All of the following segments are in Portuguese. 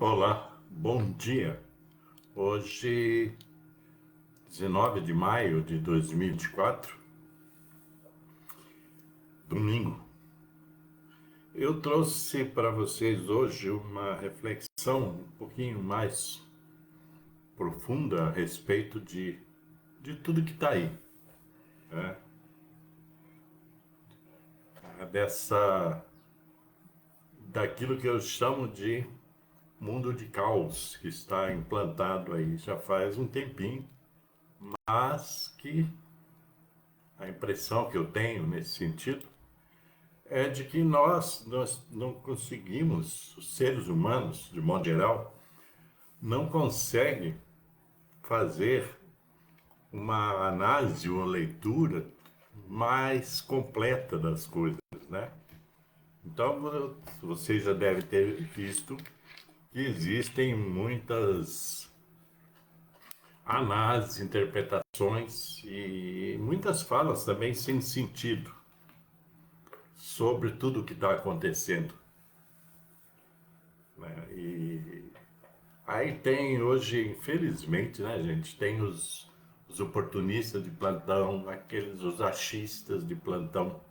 Olá, bom dia. Hoje, 19 de maio de 2024, domingo. Eu trouxe para vocês hoje uma reflexão um pouquinho mais profunda a respeito de tudo que está aí, né? Daquilo que eu chamo de mundo de caos que está implantado aí já faz um tempinho, mas que a impressão que eu tenho nesse sentido é de que nós não conseguimos, os seres humanos, de modo geral, não conseguem fazer uma análise, uma leitura mais completa das coisas, né? Então, você já deve ter visto que existem muitas análises, interpretações e muitas falas também sem sentido sobre tudo o que está acontecendo, né? E aí tem hoje, infelizmente, né, gente, tem os oportunistas de plantão, os achistas de plantão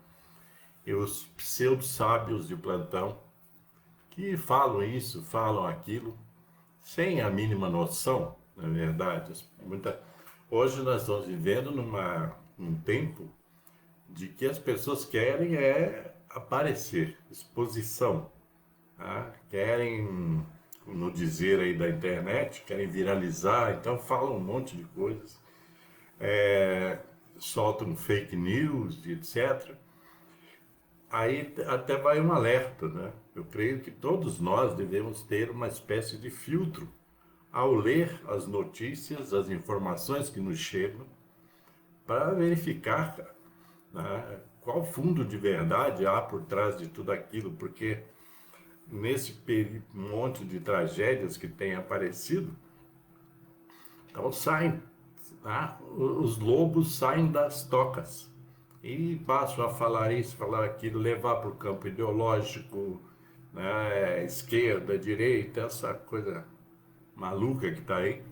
e os pseudo-sábios de plantão que falam isso, falam aquilo, sem a mínima noção, na verdade. Hoje nós estamos vivendo num tempo de que as pessoas querem aparecer, exposição, tá? Querem, no dizer aí da internet, querem viralizar, então falam um monte de coisas, soltam fake news, etc. Aí até vai um alerta, né? Eu creio que todos nós devemos ter uma espécie de filtro ao ler as notícias, as informações que nos chegam, para verificar, né, qual fundo de verdade há por trás de tudo aquilo, porque nesse monte de tragédias que tem aparecido, então saem, tá? Os lobos saem das tocas e passam a falar isso, falar aquilo, levar para o campo ideológico, né, esquerda, direita, essa coisa maluca que está aí.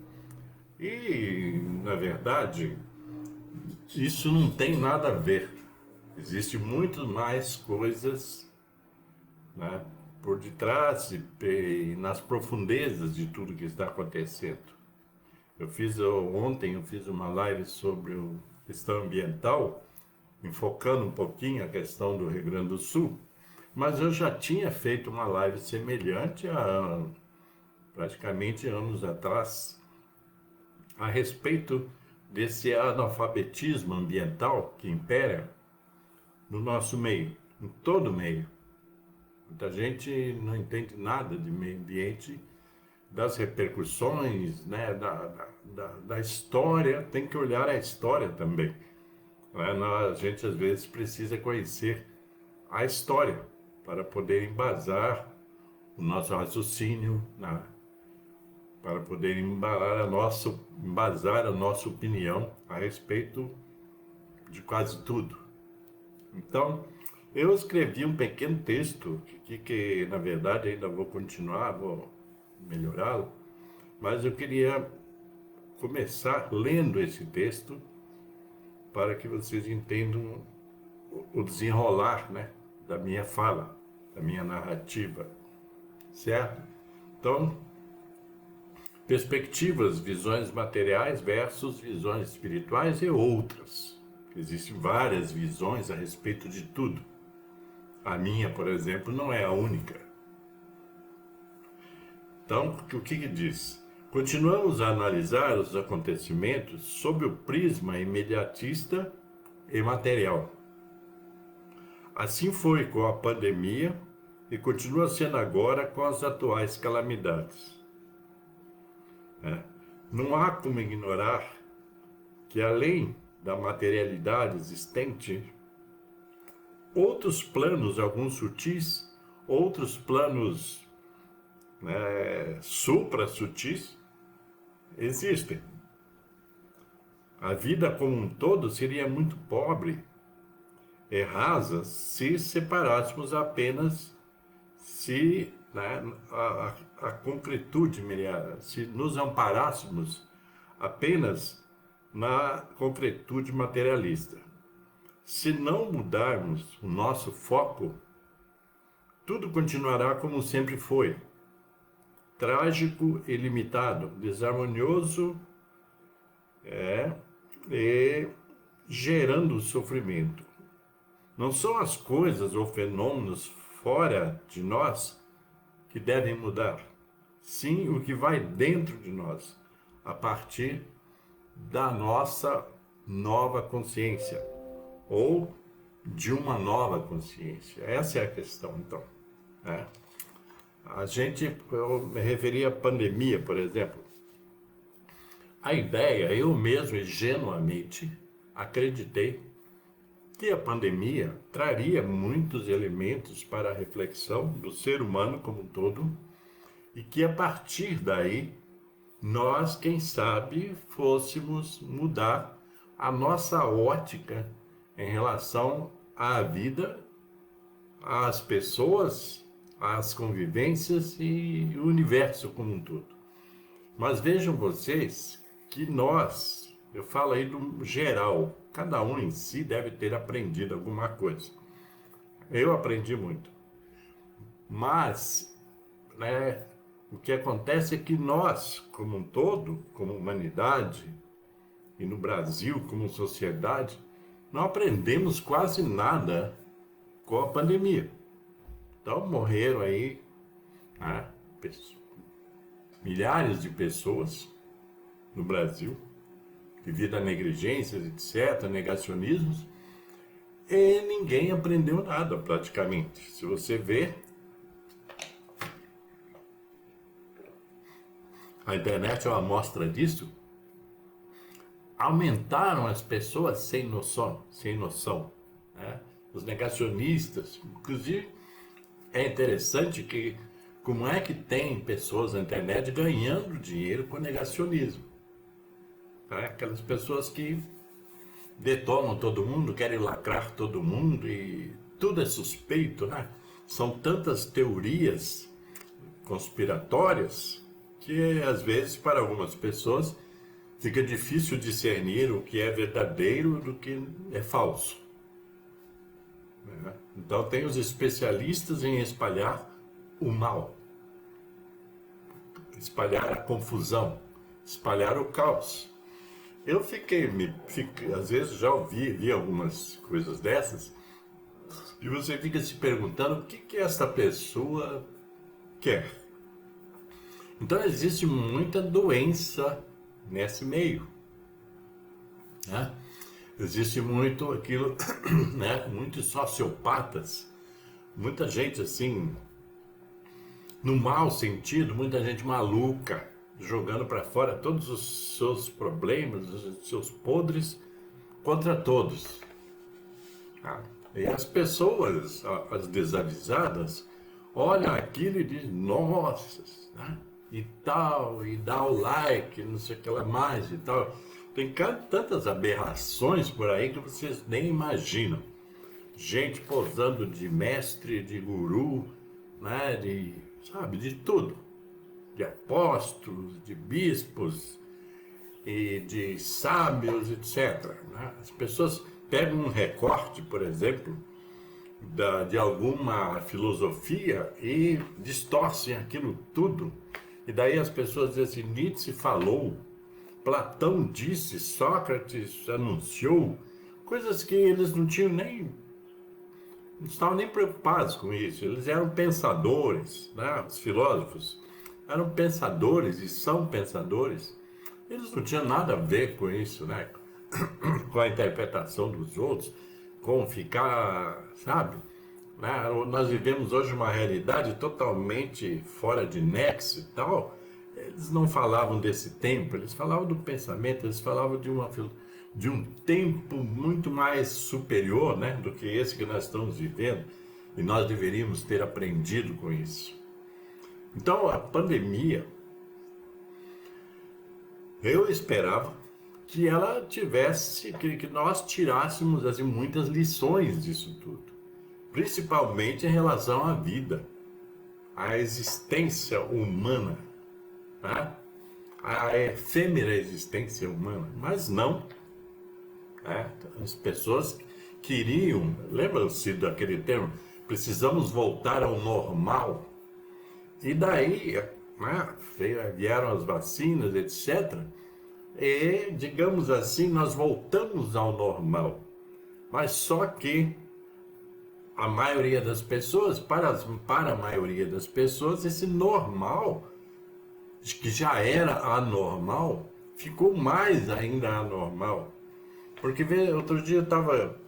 E, na verdade, isso não tem nada a ver. Existe muito mais coisas, né, por detrás e nas profundezas de tudo que está acontecendo. Ontem eu fiz uma live sobre a questão ambiental, enfocando um pouquinho a questão do Rio Grande do Sul, mas eu já tinha feito uma live semelhante há praticamente anos atrás, a respeito desse analfabetismo ambiental que impera no nosso meio, em todo meio. Muita gente não entende nada de meio ambiente, das repercussões, né, da história, tem que olhar a história também, né? A gente às vezes precisa conhecer a história para poder embasar o nosso raciocínio, né? Para poder embasar a nossa opinião a respeito de quase tudo. Então, eu escrevi um pequeno texto que na verdade ainda vou continuar, vou melhorá-lo, mas eu queria começar lendo esse texto para que vocês entendam o desenrolar, né, da minha fala, da minha narrativa, certo? Então, perspectivas, visões materiais versus visões espirituais e outras. Existem várias visões a respeito de tudo. A minha, por exemplo, não é a única. Então, o que diz? Continuamos a analisar os acontecimentos sob o prisma imediatista e material. Assim foi com a pandemia e continua sendo agora com as atuais calamidades. Não há como ignorar que, além da materialidade existente, outros planos, alguns sutis, outros planos, né, supra-sutis, existem. A vida como um todo seria muito pobre e rasa se separássemos apenas se, né, a concretude, Miriam, se nos amparássemos apenas na concretude materialista. Se não mudarmos o nosso foco, tudo continuará como sempre foi. Trágico e limitado, desarmonioso e gerando sofrimento. Não são as coisas ou fenômenos fora de nós que devem mudar, sim o que vai dentro de nós, a partir da nossa nova consciência, ou de uma nova consciência. Essa é a questão, então. Eu me referi à pandemia, por exemplo. A ideia, eu mesmo ingenuamente acreditei que a pandemia traria muitos elementos para a reflexão do ser humano como um todo e que a partir daí nós, quem sabe, fôssemos mudar a nossa ótica em relação à vida, às pessoas, às convivências e o universo como um todo. Mas vejam vocês que nós, eu falo aí do geral, cada um em si deve ter aprendido alguma coisa. Eu aprendi muito. Mas, o que acontece é que nós, como um todo, como humanidade, e no Brasil como sociedade, não aprendemos quase nada com a pandemia. Então morreram aí milhares de pessoas no Brasil, devido a negligências, etc., negacionismos, e ninguém aprendeu nada praticamente. Se você vê, a internet é uma amostra disso. Aumentaram as pessoas sem noção. Os negacionistas, inclusive, é interessante que como é que tem pessoas na internet ganhando dinheiro com negacionismo. Aquelas pessoas que detonam todo mundo, querem lacrar todo mundo e tudo é suspeito, São tantas teorias conspiratórias que às vezes para algumas pessoas fica difícil discernir o que é verdadeiro do que é falso. Então tem os especialistas em espalhar o mal, espalhar a confusão, espalhar o caos. Eu às vezes já vi algumas coisas dessas, e você fica se perguntando o que essa pessoa quer. Então existe muita doença nesse meio. Existe muito aquilo, muitos sociopatas, muita gente assim, no mau sentido, muita gente maluca, jogando para fora todos os seus problemas, os seus podres contra todos. E as pessoas, as desavisadas, olham aquilo e dizem, nossa, e tal, e dá o like, não sei o que lá mais e tal. Tem tantas aberrações por aí que vocês nem imaginam. Gente posando de mestre, de guru, de tudo. De apóstolos, de bispos e de sábios, etc. As pessoas pegam um recorte, por exemplo, de alguma filosofia e distorcem aquilo tudo. E daí as pessoas dizem assim, Nietzsche falou, Platão disse, Sócrates anunciou, coisas que eles não estavam nem preocupados com isso. Eles eram pensadores, os filósofos eram pensadores e são pensadores. Eles não tinham nada a ver com isso, com a interpretação dos outros, com ficar, Nós vivemos hoje uma realidade totalmente fora de nexo e tal. Eles não falavam desse tempo, eles falavam do pensamento, eles falavam de um tempo muito mais superior, do que esse que nós estamos vivendo, e nós deveríamos ter aprendido com isso. Então, a pandemia, eu esperava que ela tivesse, que nós tirássemos assim, muitas lições disso tudo, principalmente em relação à vida. a existência humana, né? A efêmera existência humana, mas não, né? As pessoas queriam, lembram-se daquele termo, precisamos voltar ao normal, e daí, né, vieram as vacinas, etc., e, digamos assim, nós voltamos ao normal, mas só que a maioria das pessoas, para a maioria das pessoas, esse normal, que já era anormal, ficou mais ainda anormal. Porque outro dia eu estava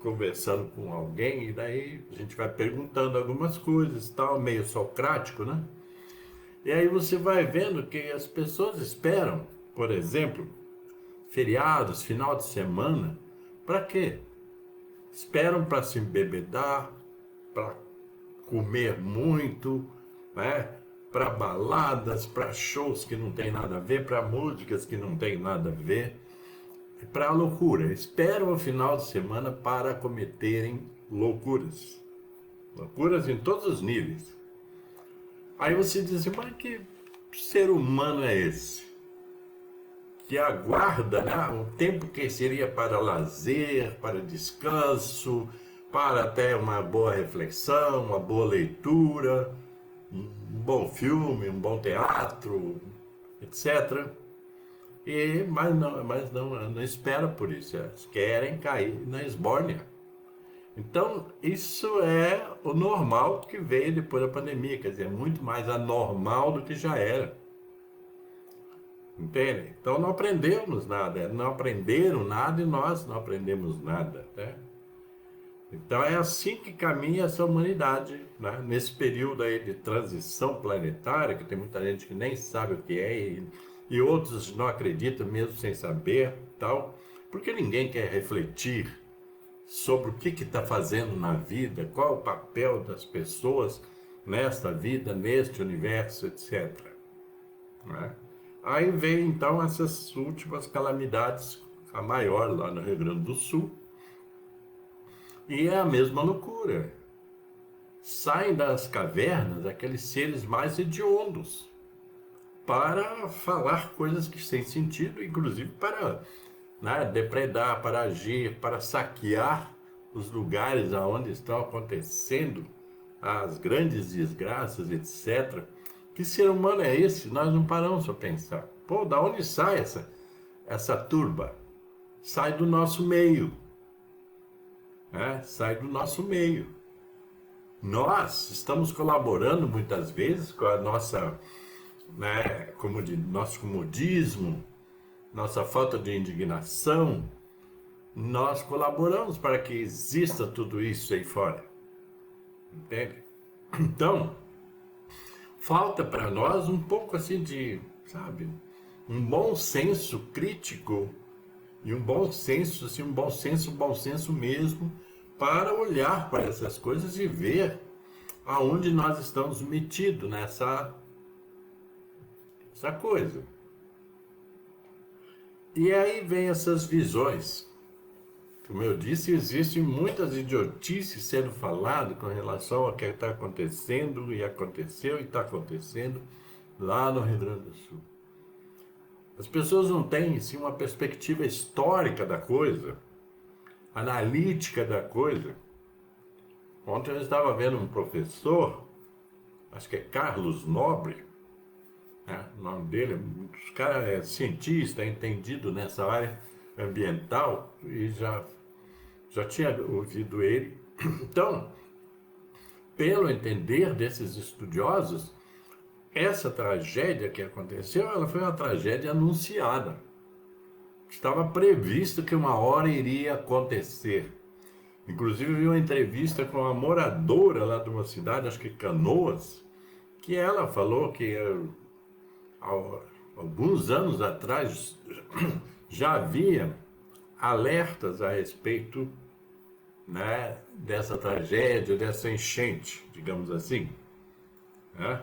conversando com alguém e daí a gente vai perguntando algumas coisas, tal, meio socrático, né? E aí você vai vendo que as pessoas esperam, por exemplo, feriados, final de semana, para quê? Esperam para se embebedar, para comer muito, né? Para baladas, para shows que não tem nada a ver, para músicas que não tem nada a ver, para a loucura. Esperam o final de semana para cometerem loucuras. Loucuras em todos os níveis. Aí você diz assim, mas que ser humano é esse? Que aguarda, né, o tempo que seria para lazer, para descanso, para até uma boa reflexão, uma boa leitura, um bom filme, um bom teatro, etc. Mas não espera por isso, eles querem cair na esbórnia. Então, isso é o normal que veio depois da pandemia, quer dizer, muito mais anormal do que já era. Entende? Então não aprendemos nada, não aprenderam nada e nós não aprendemos nada, né? Então é assim que caminha essa humanidade, né? Nesse período aí de transição planetária, que tem muita gente que nem sabe o que é e outros não acreditam mesmo sem saber, tal, porque ninguém quer refletir sobre o que está fazendo na vida, qual o papel das pessoas nesta vida, neste universo, etc. Né? Aí vem então essas últimas calamidades, a maior lá no Rio Grande do Sul, e é a mesma loucura. Saem das cavernas aqueles seres mais hediondos para falar coisas que sem sentido, inclusive para, né, depredar, para agir, para saquear os lugares onde estão acontecendo as grandes desgraças, etc. Que ser humano é esse? Nós não paramos para pensar. Pô, da onde sai essa turba? Sai do nosso meio, né? Sai do nosso meio. Nós estamos colaborando muitas vezes com a nossa, né, nosso comodismo, nossa falta de indignação. Nós colaboramos para que exista tudo isso aí fora. Entende? Então, falta para nós um pouco assim de, sabe, um bom senso crítico e um bom senso, assim, um bom senso mesmo, para olhar para essas coisas e ver aonde nós estamos metidos essa coisa. E aí vem essas visões. Como eu disse, existem muitas idiotices sendo faladas com relação ao que está acontecendo e aconteceu e está acontecendo lá no Rio Grande do Sul. As pessoas não têm, sim, uma perspectiva histórica da coisa, analítica da coisa. Ontem eu estava vendo um professor, acho que é Carlos Nobre, né? O nome dele, o cara é cientista, é entendido nessa área ambiental e já tinha ouvido ele. Então, pelo entender desses estudiosos, essa tragédia que aconteceu, ela foi uma tragédia anunciada. Estava previsto que uma hora iria acontecer. Inclusive, vi uma entrevista com uma moradora lá de uma cidade, acho que Canoas, que ela falou que alguns anos atrás já havia alertas a respeito, né, dessa tragédia, dessa enchente, digamos assim. Né?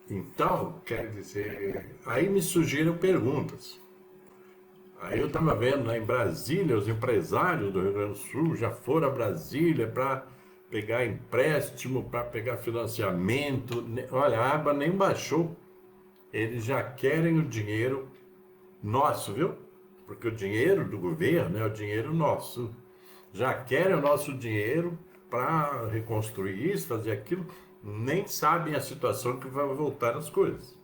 Então, quer dizer, aí me surgiram perguntas. Aí eu estava vendo lá em Brasília, os empresários do Rio Grande do Sul já foram a Brasília para pegar empréstimo, para pegar financiamento. Olha, a aba nem baixou. Eles já querem o dinheiro nosso, viu? Porque o dinheiro do governo é o dinheiro nosso. Já querem o nosso dinheiro para reconstruir isso, fazer aquilo. Nem sabem a situação que vai voltar as coisas.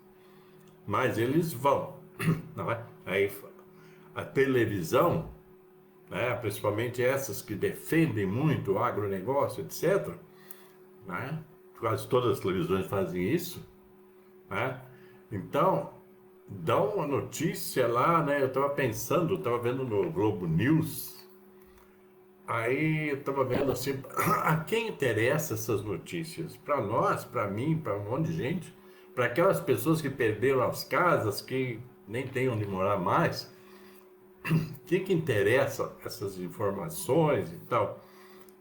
Mas eles vão. Não é? Aí a televisão, né, principalmente essas que defendem muito o agronegócio, etc., né, quase todas as televisões fazem isso, né? Então, dá uma notícia lá, né? Eu estava pensando, estava vendo no Globo News, aí eu estava vendo assim, a quem interessa essas notícias? Para nós, para mim, para um monte de gente, para aquelas pessoas que perderam as casas, que nem têm onde morar mais, o que interessa essas informações e tal?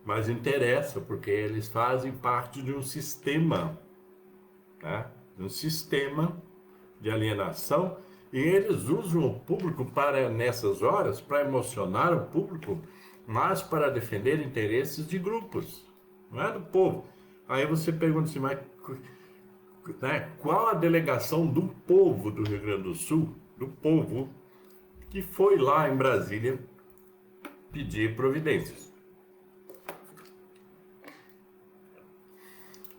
Mas interessa porque eles fazem parte de um sistema, né? De um sistema de alienação, e eles usam o público para, nessas horas, para emocionar o público, mas para defender interesses de grupos, não é do povo. Aí você pergunta assim, mas né, qual a delegação do povo do Rio Grande do Sul, do povo, que foi lá em Brasília pedir providências?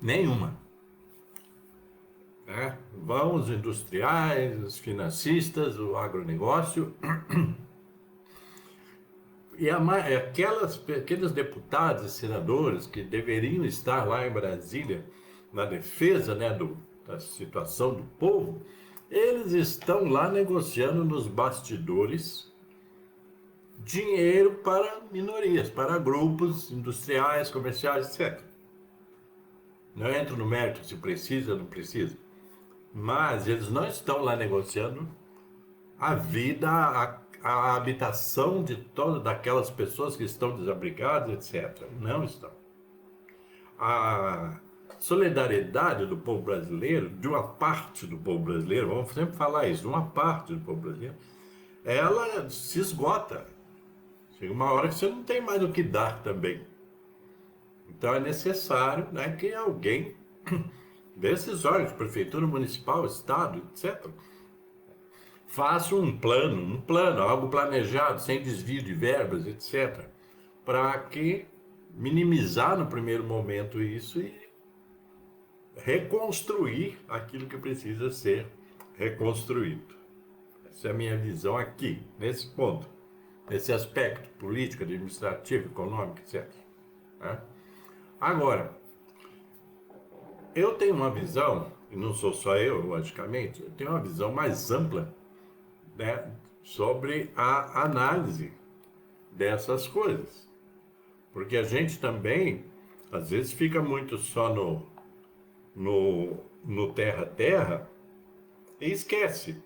Nenhuma. Né? Vão os industriais, os financistas, o agronegócio, e aqueles deputados e senadores que deveriam estar lá em Brasília na defesa, né, da situação do povo, eles estão lá negociando nos bastidores dinheiro para minorias, para grupos industriais, comerciais, etc. Não entro no mérito se precisa ou não precisa, mas eles não estão lá negociando a vida, a habitação de todas daquelas pessoas que estão desabrigadas, etc. Não estão. A solidariedade do povo brasileiro, de uma parte do povo brasileiro, vamos sempre falar isso, de uma parte do povo brasileiro, ela se esgota. Chega uma hora que você não tem mais o que dar também. Então é necessário, né, que alguém desses órgãos, prefeitura municipal, estado, etc., faça um plano, algo planejado, sem desvio de verbas, etc., para que minimizar no primeiro momento isso e reconstruir aquilo que precisa ser reconstruído. Essa é a minha visão aqui, nesse ponto, nesse aspecto político, administrativo, econômico, etc. Agora, eu tenho uma visão, e não sou só eu, logicamente, eu tenho uma visão mais ampla, né, sobre a análise dessas coisas. Porque a gente também, às vezes, fica muito só no terra-terra e esquece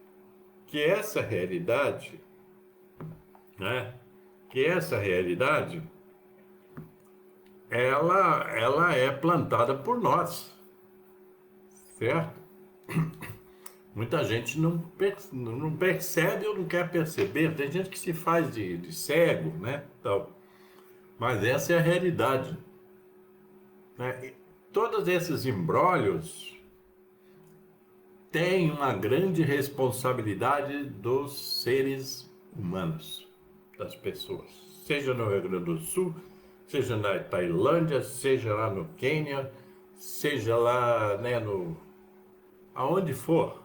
que essa realidade, né, ela é plantada por nós, certo? Muita gente não percebe ou não quer perceber. Tem gente que se faz de cego, né? Então, mas essa é a realidade. Né? E todos esses imbróglios têm uma grande responsabilidade dos seres humanos, das pessoas. Seja no Rio Grande do Sul, seja na Tailândia, seja lá no Quênia, seja lá, né, aonde for.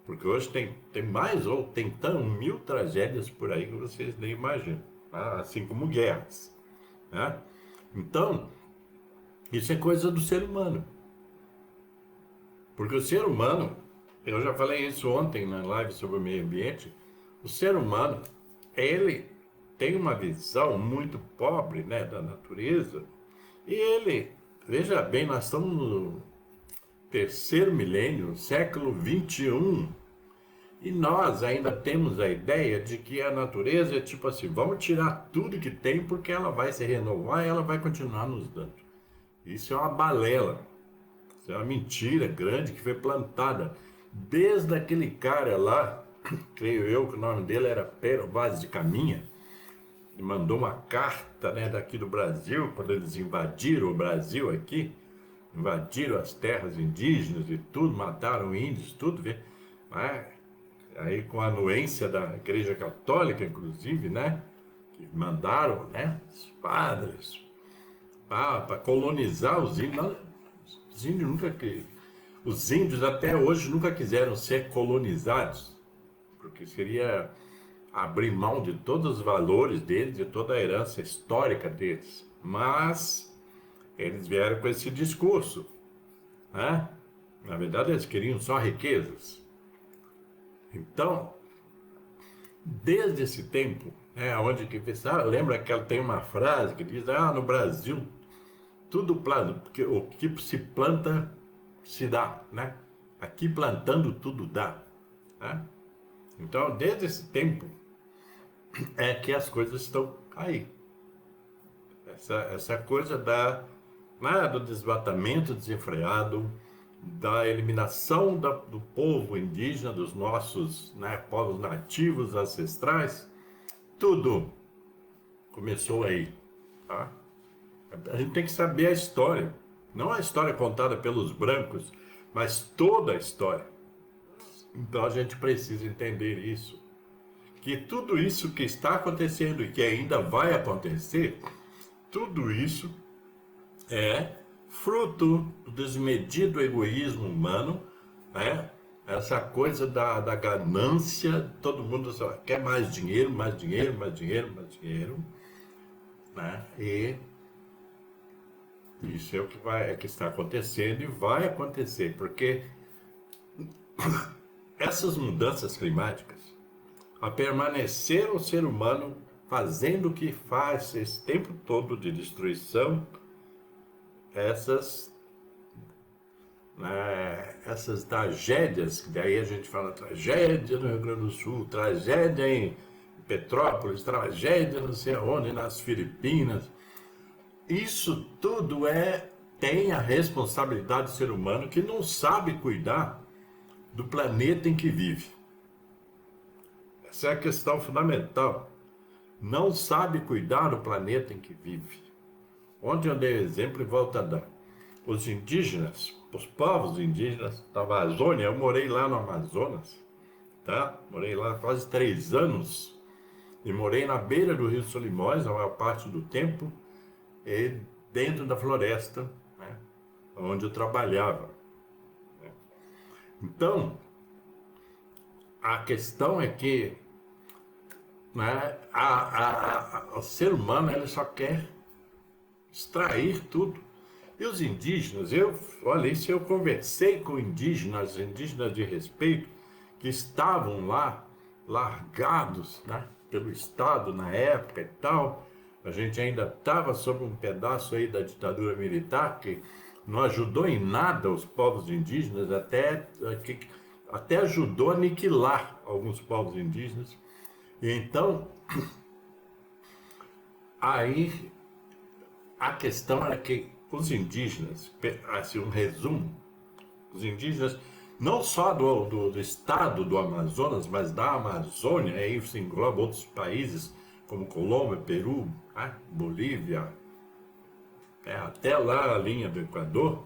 Porque hoje tem mais, ou tem tão 1000 tragédias por aí que vocês nem imaginam, tá? Assim como guerras, né? Então, isso é coisa do ser humano. Porque o ser humano, eu já falei isso ontem na live sobre o meio ambiente, o ser humano, ele tem uma visão muito pobre, né, da natureza, e ele, veja bem, nós estamos no terceiro milênio, século 21, e nós ainda temos a ideia de que a natureza é tipo assim, vamos tirar tudo que tem porque ela vai se renovar e ela vai continuar nos dando. Isso é uma balela, isso é uma mentira grande que foi plantada desde aquele cara lá, creio eu que o nome dele era Pero Vaz de Caminha, mandou uma carta, né, daqui do Brasil, quando eles invadiram o Brasil aqui, invadiram as terras indígenas e tudo, mataram índios, tudo, né? Aí com a anuência da Igreja Católica, inclusive, né, que mandaram, né, os padres para colonizar os índios. Os índios nunca que os índios até hoje nunca quiseram ser colonizados, porque seria abrir mão de todos os valores deles, de toda a herança histórica deles. Mas eles vieram com esse discurso, né? Na verdade, eles queriam só riquezas. Então, desde esse tempo, onde que lembra que ela tem uma frase que diz: no Brasil tudo plano, porque o que se planta se dá, né? Aqui plantando tudo dá, né? Então, desde esse tempo é que as coisas estão aí. Essa coisa do desmatamento desenfreado, da eliminação do povo indígena, dos nossos, né, povos nativos ancestrais, tudo começou aí, tá? A gente tem que saber a história, não a história contada pelos brancos, mas toda a história. Então a gente precisa entender isso, que tudo isso que está acontecendo e que ainda vai acontecer, tudo isso é fruto do desmedido egoísmo humano, né? Essa coisa da ganância, todo mundo só quer mais dinheiro, mais dinheiro, mais dinheiro, mais dinheiro, né? E isso é o que está acontecendo e vai acontecer, porque essas mudanças climáticas, a permanecer o ser humano fazendo o que faz esse tempo todo de destruição, essas tragédias, que daí a gente fala tragédia no Rio Grande do Sul, tragédia em Petrópolis, tragédia não sei onde, nas Filipinas. Isso tudo tem a responsabilidade do ser humano que não sabe cuidar do planeta em que vive. Essa é a questão fundamental. Não sabe cuidar do planeta em que vive. Ontem eu dei exemplo e volto a dar. Os indígenas, os povos indígenas da Amazônia, eu morei lá no Amazonas, tá? Morei lá quase 3 anos e morei na beira do Rio Solimões a maior parte do tempo e dentro da floresta, né, onde eu trabalhava. Então, a questão é que, né, o ser humano ele só quer extrair tudo. E os indígenas, eu conversei com indígenas de respeito, que estavam lá, largados, né, pelo Estado na época e tal. A gente ainda estava sob um pedaço aí da ditadura militar, que não ajudou em nada os povos indígenas, até ajudou a aniquilar alguns povos indígenas. E então, aí a questão era que os indígenas, assim, um resumo, os indígenas, não só do estado do Amazonas, mas da Amazônia, aí isso engloba outros países, como Colômbia, Peru, né, Bolívia, até lá a linha do Equador.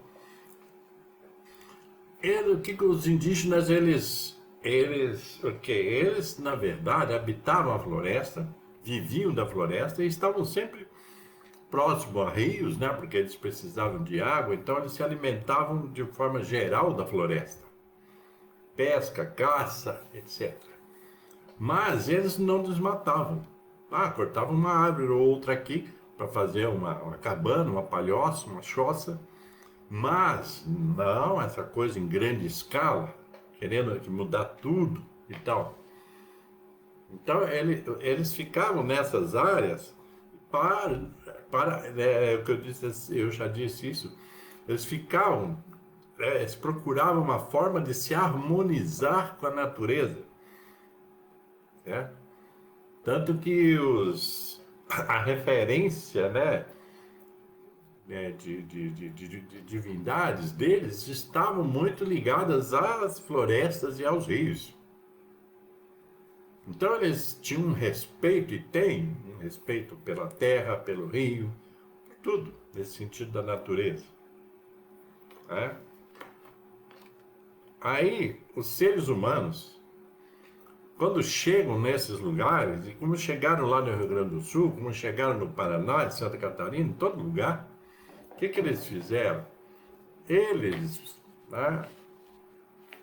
O que os indígenas, eles, na verdade, habitavam a floresta, viviam da floresta e estavam sempre próximo a rios, né? Porque eles precisavam de água, então eles se alimentavam de forma geral da floresta. Pesca, caça, etc. Mas eles não desmatavam. Cortavam uma árvore ou outra aqui para fazer uma cabana, uma palhoça, uma choça. Mas não essa coisa em grande escala, querendo mudar tudo e tal. Então eles ficavam nessas áreas o que eu disse, eu já disse isso, eles ficavam, eles procuravam uma forma de se harmonizar com a natureza, certo? Tanto que a referência, né, de divindades deles estavam muito ligadas às florestas e aos rios. Então eles tinham um respeito, e têm um respeito pela terra, pelo rio, tudo nesse sentido da natureza, né? Aí, os seres humanos, quando chegam nesses lugares, e como chegaram lá no Rio Grande do Sul, como chegaram no Paraná, em Santa Catarina, em todo lugar, o que eles fizeram? Eles, né,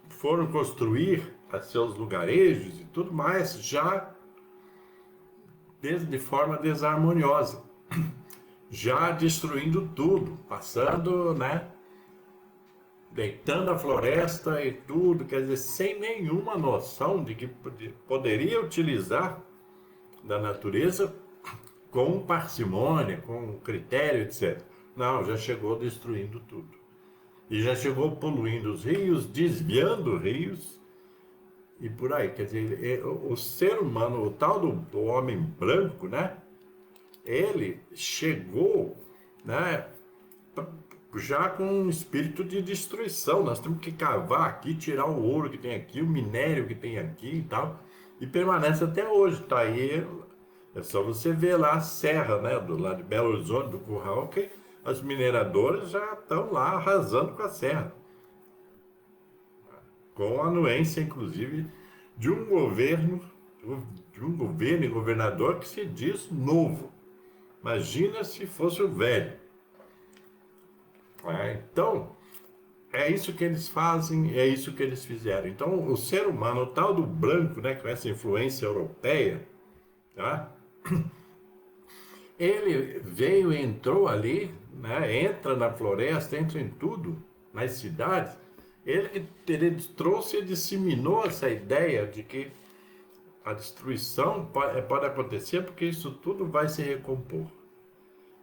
foram construir seus lugarejos e tudo mais, já de forma desarmoniosa, já destruindo tudo, passando, né, deitando a floresta e tudo, quer dizer, sem nenhuma noção de que poderia utilizar da natureza com parcimônia, com critério, etc. Não, já chegou destruindo tudo. E já chegou poluindo os rios, desviando rios e por aí. Quer dizer, o ser humano, o tal do homem branco, né? Ele chegou, né, já com um espírito de destruição. Nós temos que cavar aqui, tirar o ouro que tem aqui, o minério que tem aqui e tal. E permanece até hoje. Tá aí, é só você ver lá a serra, né, do lado de Belo Horizonte, do Curral, que as mineradoras já estão lá arrasando com a serra. Com a anuência, inclusive, de um governo, e governador que se diz novo. Imagina se fosse o velho. Então, é isso que eles fazem, é isso que eles fizeram. Então, o ser humano, o tal do branco, né, com essa influência europeia, tá? Ele veio e entrou ali, né, entra na floresta, entra em tudo, nas cidades. Ele trouxe e disseminou essa ideia de que a destruição pode acontecer porque isso tudo vai se recompor.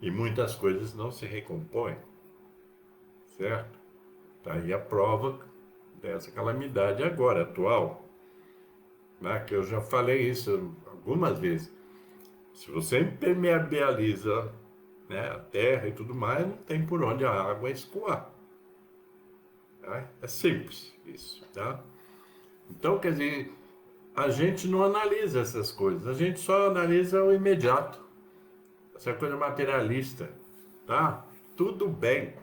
E muitas coisas não se recompõem, certo? Está aí a prova dessa calamidade agora, atual, né? Que eu já falei isso algumas vezes. Se você impermeabiliza, né, a terra e tudo mais, não tem por onde a água escoar. Tá? É simples isso, tá? Então, quer dizer, a gente não analisa essas coisas, a gente só analisa o imediato, essa coisa materialista, tá? Tudo bem,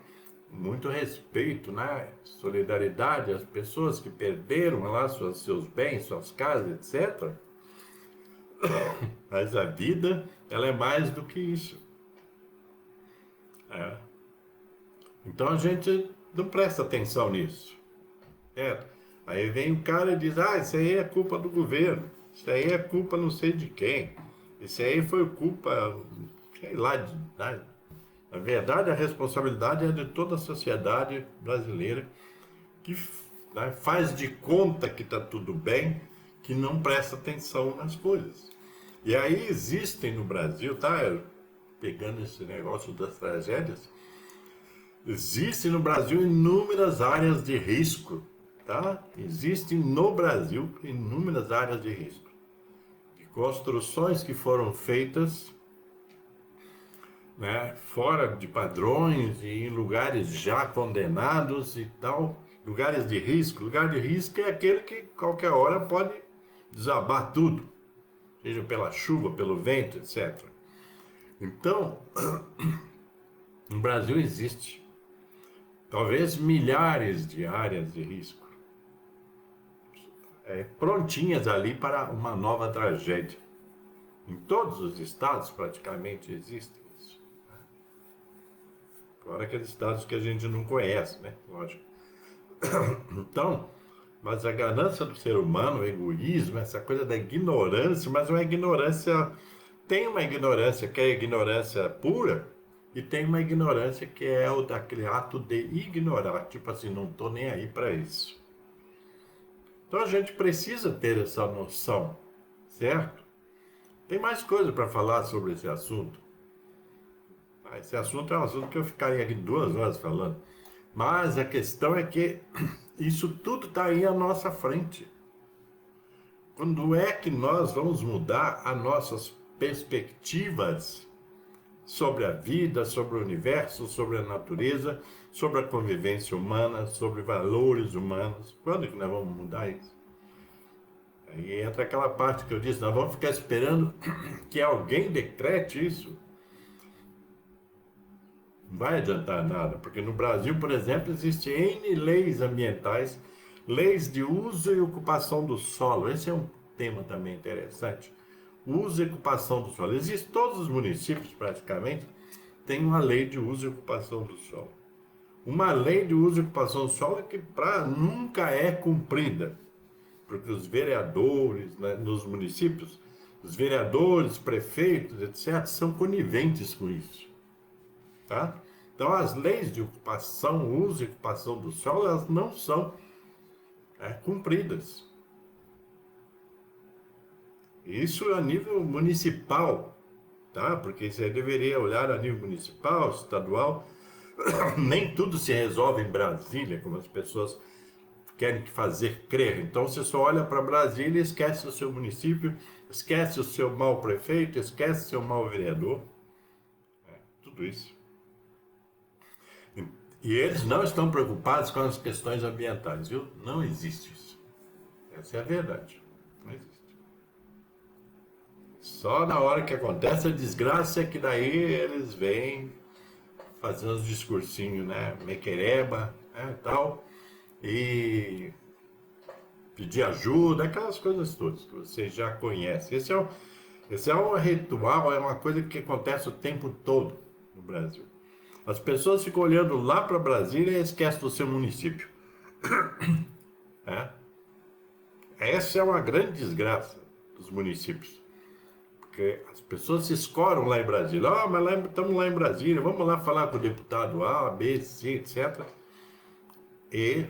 muito respeito, né? Solidariedade às pessoas que perderam lá seus bens, suas casas, etc. Mas a vida, ela é mais do que isso. É. Então a gente não presta atenção nisso. Certo? Aí vem o cara e diz, isso aí é culpa do governo, isso aí é culpa não sei de quem, isso aí foi culpa, sei lá, né? Na verdade, a responsabilidade é de toda a sociedade brasileira que, né, faz de conta que está tudo bem, que não presta atenção nas coisas. E aí existem no Brasil, tá? Pegando esse negócio das tragédias, existem no Brasil inúmeras áreas de risco, tá? Existem no Brasil inúmeras áreas de risco. De construções que foram feitas, né, fora de padrões e em lugares já condenados e tal. Lugares de risco. Lugar de risco é aquele que qualquer hora pode desabar tudo, seja pela chuva, pelo vento, etc. Então, no Brasil existe talvez milhares de áreas de risco, prontinhas ali para uma nova tragédia. Em todos os estados praticamente existe isso. Fora aqueles estados que a gente não conhece, né? Lógico. Então, mas a ganância do ser humano, o egoísmo, essa coisa da ignorância, mas uma ignorância, tem uma ignorância que é a ignorância pura, e tem uma ignorância que é o daquele ato de ignorar, tipo assim, não estou nem aí para isso. Então a gente precisa ter essa noção, certo? Tem mais coisa para falar sobre esse assunto. Esse assunto é um assunto que eu ficaria aqui 2 horas falando. Mas a questão é que isso tudo está aí à nossa frente. Quando é que nós vamos mudar as nossas perspectivas sobre a vida, sobre o universo, sobre a natureza, sobre a convivência humana, sobre valores humanos? Quando é que nós vamos mudar isso? Aí entra aquela parte que eu disse, nós vamos ficar esperando que alguém decrete isso. Não vai adiantar nada, porque no Brasil, por exemplo, existem N leis ambientais, leis de uso e ocupação do solo. Esse é um tema também interessante. Uso e ocupação do solo. Existem todos os municípios, praticamente, têm uma lei de uso e ocupação do solo. Uma lei de uso e ocupação do solo que nunca é cumprida, porque os vereadores, né, nos municípios, os vereadores, prefeitos, etc., são coniventes com isso. Tá? Então, as leis de ocupação, uso e ocupação do solo, elas não são cumpridas. Isso a nível municipal, tá? Porque você deveria olhar a nível municipal, estadual. Nem tudo se resolve em Brasília, como as pessoas querem fazer crer. Então, você só olha para Brasília e esquece o seu município, esquece o seu mau prefeito, esquece o seu mau vereador. Tudo isso. E eles não estão preocupados com as questões ambientais, viu? Não existe isso. Essa é a verdade. Não existe. Só na hora que acontece a desgraça é que daí eles vêm fazendo os discursinhos, né? Mequereba, né? Tal. E pedir ajuda, aquelas coisas todas que vocês já conhecem. Esse é um ritual, é uma coisa que acontece o tempo todo no Brasil. As pessoas ficam olhando lá para Brasília e esquecem do seu município. É. Essa é uma grande desgraça dos municípios. Porque as pessoas se escoram lá em Brasília. Ah, mas estamos lá em Brasília, vamos lá falar com o deputado A, B, C, etc. E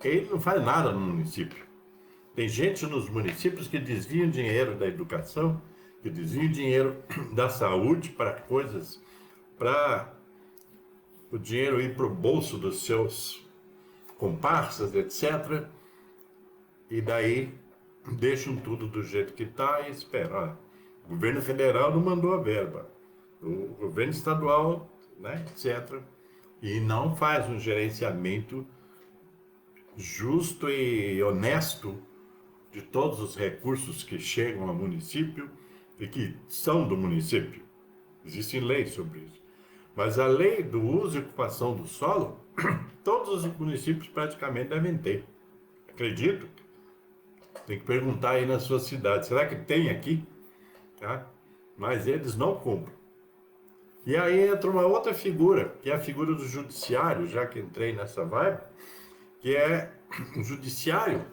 ele não faz nada no município. Tem gente nos municípios que desviam dinheiro da educação, que desviam dinheiro da saúde para coisas, para o dinheiro ir para o bolso dos seus comparsas, etc. E daí deixam tudo do jeito que está e esperam. O governo federal não mandou a verba, o governo estadual, né, etc. E não faz um gerenciamento justo e honesto de todos os recursos que chegam ao município e que são do município. Existem leis sobre isso. Mas a lei do uso e ocupação do solo, todos os municípios praticamente devem ter. Acredito. Tem que perguntar aí na sua cidade. Será que tem aqui? Tá? Mas eles não cumprem. E aí entra uma outra figura, que é a figura do judiciário, já que entrei nessa vibe, que é o judiciário.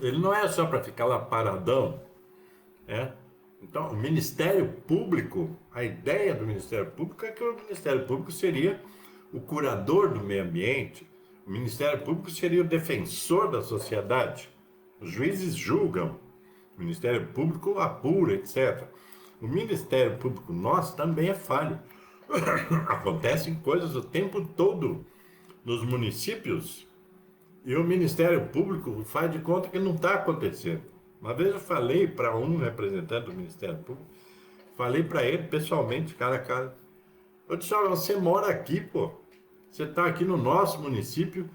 Ele não é só para ficar lá paradão, né? Então, o Ministério Público, a ideia do Ministério Público é que o Ministério Público seria o curador do meio ambiente, o Ministério Público seria o defensor da sociedade. Os juízes julgam, o Ministério Público apura, etc. O Ministério Público nosso também é falho. Acontecem coisas o tempo todo nos municípios e o Ministério Público faz de conta que não está acontecendo. Uma vez eu falei para um representante do Ministério Público, falei para ele pessoalmente, cara a cara. Eu disse, olha, você mora aqui, pô. Você está aqui no nosso município,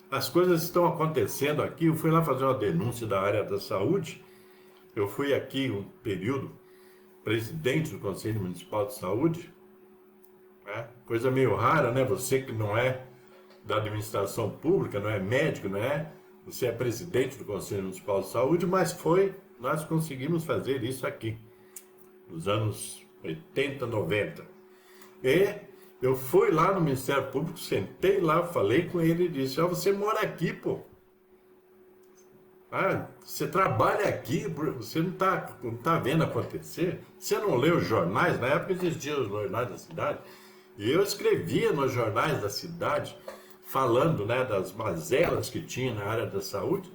as coisas estão acontecendo aqui. Eu fui lá fazer uma denúncia da área da saúde. Eu fui aqui um período presidente do Conselho Municipal de Saúde. Né? Coisa meio rara, né? Você que não é da administração pública, não é médico, não é? Você é presidente do Conselho Municipal de Saúde, mas nós conseguimos fazer isso aqui, nos anos 80, 90. E eu fui lá no Ministério Público, sentei lá, falei com ele e disse, você mora aqui, pô. Você trabalha aqui, você não tá vendo acontecer? Você não lê os jornais? Na época existiam os jornais da cidade. E eu escrevia nos jornais da cidade, falando, né, das mazelas que tinha na área da saúde.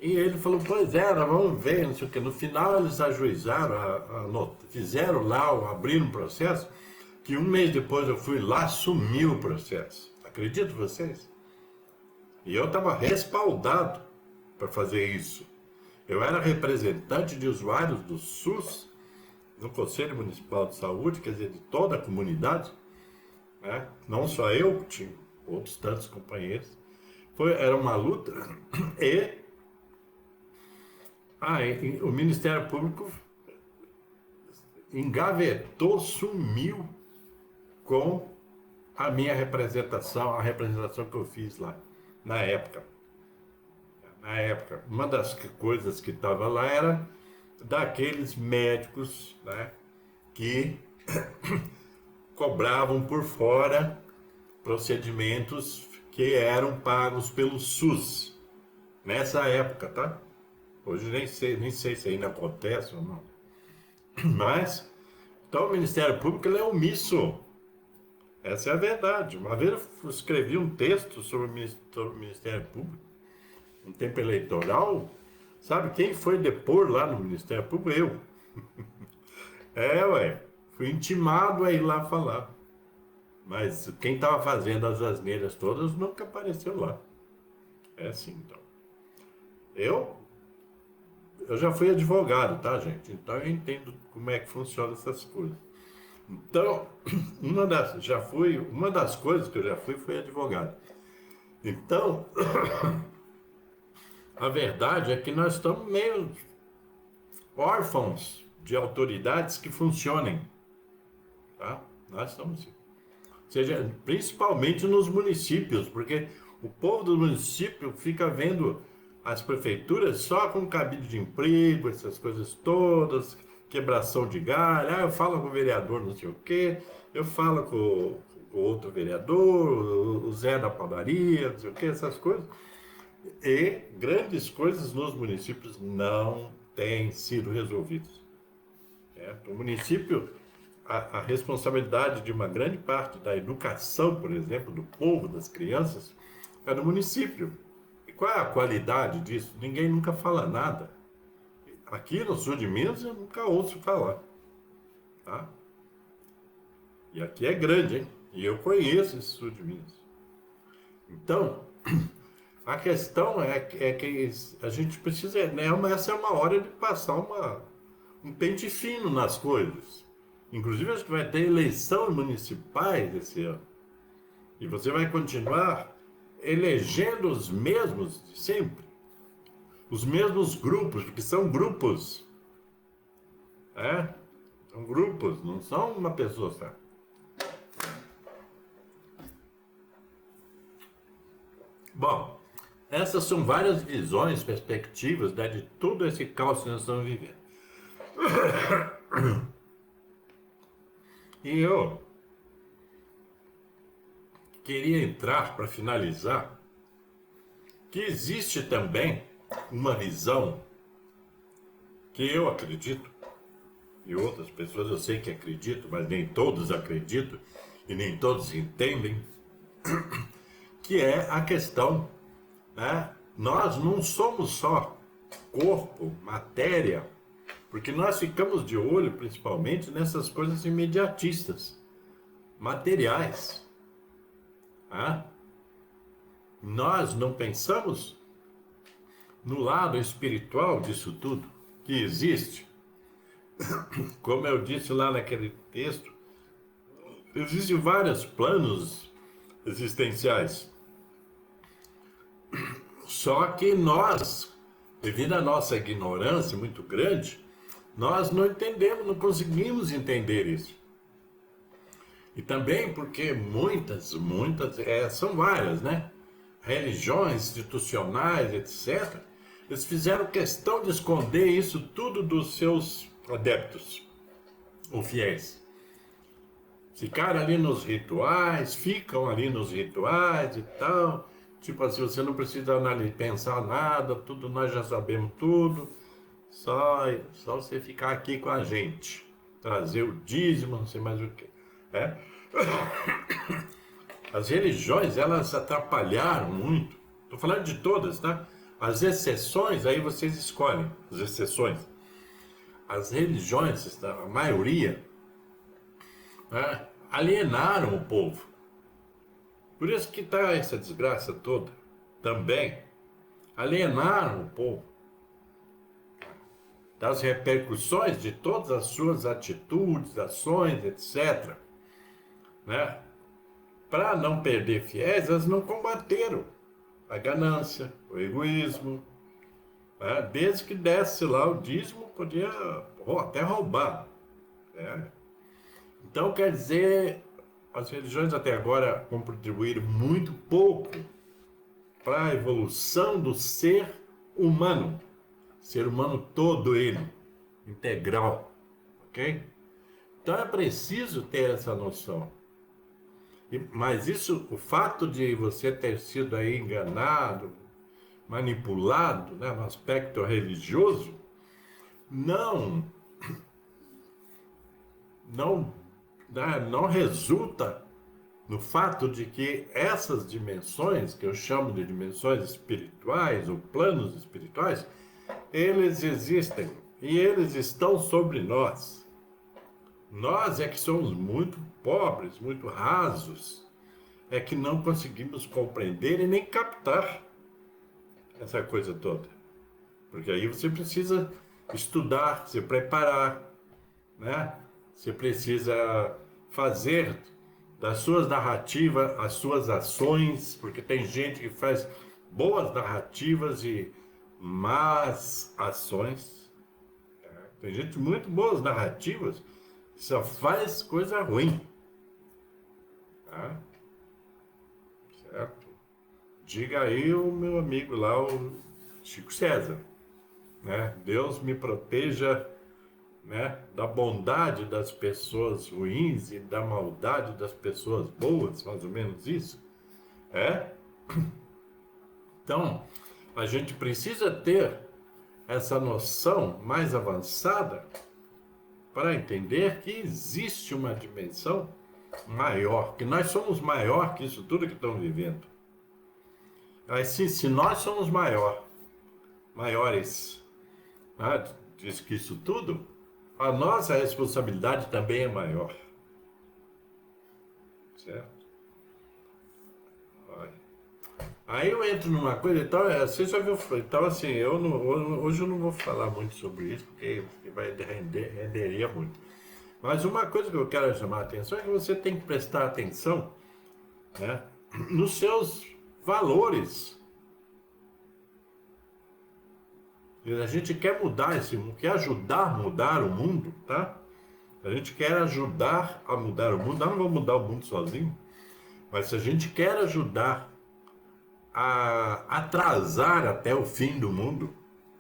E ele falou, pois é, nós vamos ver, não sei o quê. No final eles ajuizaram, fizeram lá, abriram um processo, que um mês depois eu fui lá, sumiu o processo. Acreditam vocês? E eu estava respaldado para fazer isso. Eu era representante de usuários do SUS, no Conselho Municipal de Saúde, quer dizer, de toda a comunidade, né? Não só eu, tinha outros tantos companheiros. Era uma luta e O Ministério Público engavetou, sumiu com a minha representação, a representação que eu fiz lá, na época. Na época, uma das coisas que estava lá era daqueles médicos, né, que cobravam por fora procedimentos que eram pagos pelo SUS. Nessa época, tá? Hoje nem sei se ainda acontece ou não. Mas, então o Ministério Público ele é omisso. Essa é a verdade. Uma vez eu escrevi um texto sobre o Ministério Público, um tempo eleitoral. Sabe quem foi depor lá no Ministério Público? Eu. Ué. Fui intimado a ir lá falar. Mas quem estava fazendo as asneiras todas nunca apareceu lá. É assim, então. Eu já fui advogado, tá, gente? Então eu entendo como é que funciona essas coisas. Então, uma das coisas que eu já fui foi advogado. Então, a verdade é que nós estamos meio órfãos de autoridades que funcionem, tá? Nós estamos assim. Seja, principalmente nos municípios, porque o povo do município fica vendo as prefeituras só com cabide de emprego, essas coisas todas, quebração de galho. Eu falo com o vereador não sei o quê, eu falo com o outro vereador, o Zé da padaria, não sei o quê, essas coisas. E grandes coisas nos municípios não têm sido resolvidas. O município, a responsabilidade de uma grande parte da educação, por exemplo, do povo, das crianças, é do município. E qual é a qualidade disso? Ninguém nunca fala nada. Aqui no sul de Minas eu nunca ouço falar. Tá? E aqui é grande, hein? E eu conheço esse sul de Minas. Então, a questão é que a gente precisa, né? Essa é uma hora de passar um pente fino nas coisas. Inclusive, acho que vai ter eleições municipais esse ano. E você vai continuar elegendo os mesmos de sempre. Os mesmos grupos, porque são grupos. São grupos, não são uma pessoa só. Bom, essas são várias visões, perspectivas, né, de todo esse caos que nós estamos vivendo. E eu queria entrar para finalizar que existe também uma visão que eu acredito, e outras pessoas eu sei que acreditam, mas nem todos acreditam e nem todos entendem, que é a questão, né? Nós não somos só corpo, matéria, porque nós ficamos de olho principalmente nessas coisas imediatistas, materiais. Tá? Nós não pensamos no lado espiritual disso tudo, que existe. Como eu disse lá naquele texto, existem vários planos existenciais. Só que nós, devido à nossa ignorância muito grande, nós não entendemos, não conseguimos entender isso. E também porque muitas, são várias, né? Religiões institucionais, etc., eles fizeram questão de esconder isso tudo dos seus adeptos, ou fiéis. Ficaram ali nos rituais, ficam ali nos rituais e tal. Tipo assim, você não precisa pensar nada, tudo nós já sabemos tudo. Só você ficar aqui com a gente. Trazer o dízimo, não sei mais o que. As religiões, elas atrapalharam muito. Estou falando de todas, tá? As exceções, aí vocês escolhem as exceções. As religiões, a maioria, alienaram o povo. Por isso que está essa desgraça toda. Também alienaram o povo das repercussões de todas as suas atitudes, ações, etc. Né? Para não perder fiéis, elas não combateram a ganância, o egoísmo, né? Desde que desse lá o dízimo, podia até roubar, né? Então, quer dizer, as religiões até agora contribuíram muito pouco para a evolução do ser humano todo ele, integral, ok? Então é preciso ter essa noção. Mas isso, o fato de você ter sido aí enganado, manipulado, né, no aspecto religioso, não, não, não resulta no fato de que essas dimensões, que eu chamo de dimensões espirituais ou planos espirituais, eles existem e eles estão sobre nós. Nós é que somos muito pobres, muito rasos, é que não conseguimos compreender e nem captar essa coisa toda. Porque aí você precisa estudar, se preparar, né? Você precisa fazer das suas narrativas as suas ações, porque tem gente que faz boas narrativas e más ações. Tem gente muito boas narrativas que só faz coisa ruim. Tá? Certo? Diga aí o meu amigo lá, o Chico César, né? Deus me proteja, né, da bondade das pessoas ruins e da maldade das pessoas boas, mais ou menos isso. É? Então, a gente precisa ter essa noção mais avançada para entender que existe uma dimensão maior, que nós somos maior que isso tudo que estão vivendo. Assim, se nós somos maiores, né, diz que isso tudo, a nossa responsabilidade também é maior. Certo? Olha. Aí eu entro numa coisa, então, você já viu, então assim, hoje eu não vou falar muito sobre isso, porque renderia muito. Mas uma coisa que eu quero chamar a atenção é que você tem que prestar atenção, né, nos seus valores. E a gente quer mudar esse mundo, quer ajudar a mudar o mundo, tá? A gente quer ajudar a mudar o mundo, nós não vamos mudar o mundo sozinho, mas se a gente quer ajudar a atrasar até o fim do mundo,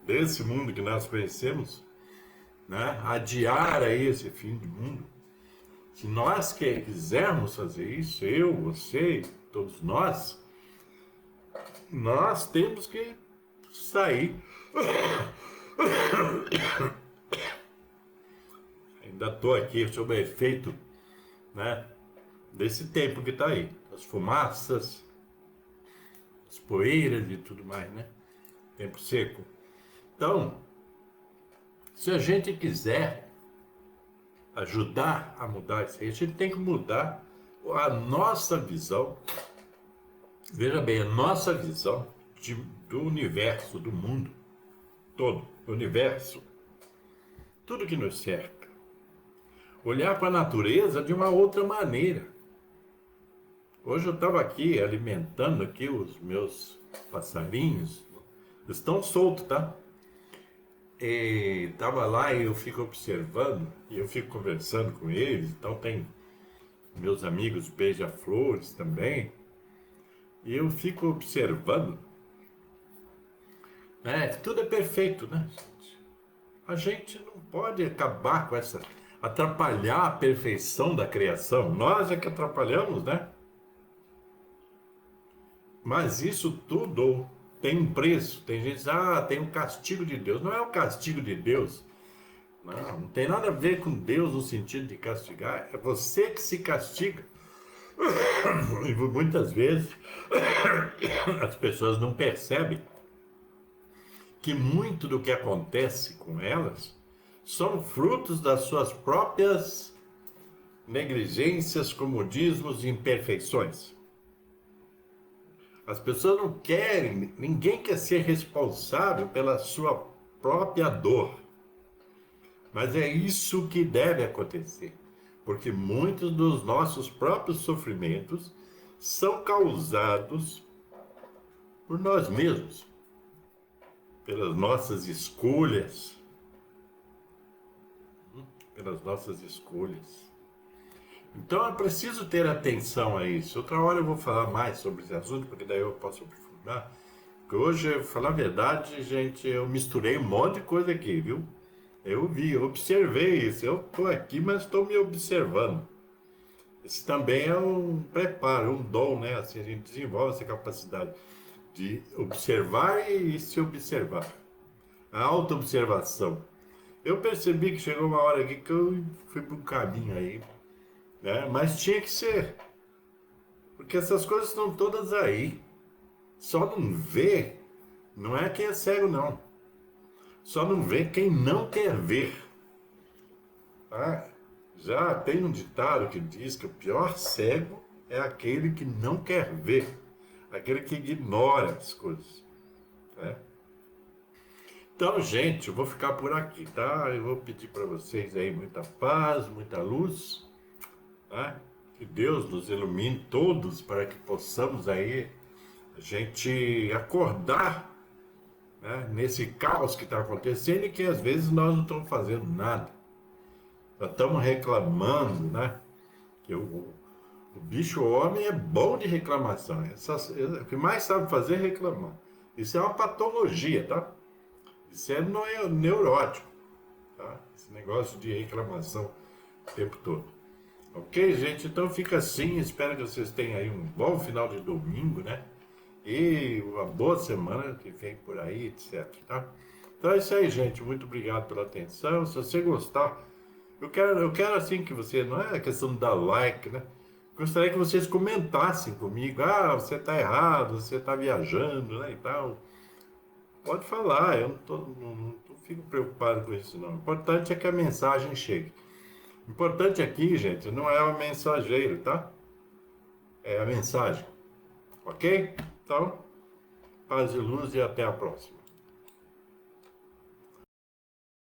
desse mundo que nós conhecemos, né? Adiar aí esse fim do mundo. Se nós quisermos fazer isso, eu, você, todos nós temos que sair. Ainda estou aqui sob o efeito, né, desse tempo que está aí, as fumaças, as poeiras e tudo mais, né? Tempo seco. Então, se a gente quiser ajudar a mudar isso aí, a gente tem que mudar a nossa visão. Veja bem, a nossa visão do universo, do mundo todo, do universo, tudo que nos cerca. Olhar para a natureza de uma outra maneira. Hoje eu estava aqui alimentando aqui os meus passarinhos, estão soltos, tá? E estava lá e eu fico observando, e eu fico conversando com eles, então tem meus amigos beija-flores também, e eu fico observando, né? Tudo é perfeito, né? A gente não pode acabar com essa, atrapalhar a perfeição da criação, nós é que atrapalhamos, né? Mas isso tudo tem um preço. Tem gente que diz, tem um castigo de Deus. Não é o castigo de Deus. Não tem nada a ver com Deus no sentido de castigar. É você que se castiga. E muitas vezes as pessoas não percebem que muito do que acontece com elas são frutos das suas próprias negligências, comodismos e imperfeições. As pessoas não querem, ninguém quer ser responsável pela sua própria dor. Mas é isso que deve acontecer, porque muitos dos nossos próprios sofrimentos são causados por nós mesmos. pelas nossas escolhas, pelas nossas escolhas. Então é preciso ter atenção a isso. Outra hora eu vou falar mais sobre esse assunto, porque daí eu posso aprofundar. Porque hoje, falar a verdade, gente, eu misturei um monte de coisa aqui, viu? Eu observei isso. Eu estou aqui, mas estou me observando. Esse também é um preparo, um dom, né? Assim, a gente desenvolve essa capacidade de observar e se observar. A autoobservação. Eu percebi que chegou uma hora aqui que eu fui para um caminho aí, né? Mas tinha que ser, porque essas coisas estão todas aí. Só não vê, não é quem é cego, não. Só não vê quem não quer ver. Tá? Já tem um ditado que diz que o pior cego é aquele que não quer ver, aquele que ignora as coisas. Né? Então, gente, eu vou ficar por aqui, tá? Eu vou pedir para vocês aí muita paz, muita luz, tá? Que Deus nos ilumine todos para que possamos aí a gente acordar, né, nesse caos que está acontecendo e que às vezes nós não estamos fazendo nada. Nós estamos reclamando, né? Que o bicho homem é bom de reclamação. O que mais sabe fazer é reclamar. Isso é uma patologia, tá? Isso é neurótico, tá? Esse negócio de reclamação o tempo todo. Ok, gente? Então fica assim. Espero que vocês tenham aí um bom final de domingo, né? E uma boa semana que vem por aí, etc. Tá? Então é isso aí, gente. Muito obrigado pela atenção. Se você gostar, eu quero assim que você, não é questão de dar like, né? Gostaria que vocês comentassem comigo. Ah, você está errado, você está viajando, né? E tal. Pode falar, eu não fico preocupado com isso, não. O importante é que a mensagem chegue. O importante aqui, gente, não é o mensageiro, tá? É a mensagem. Ok? Então, paz e luz e até a próxima.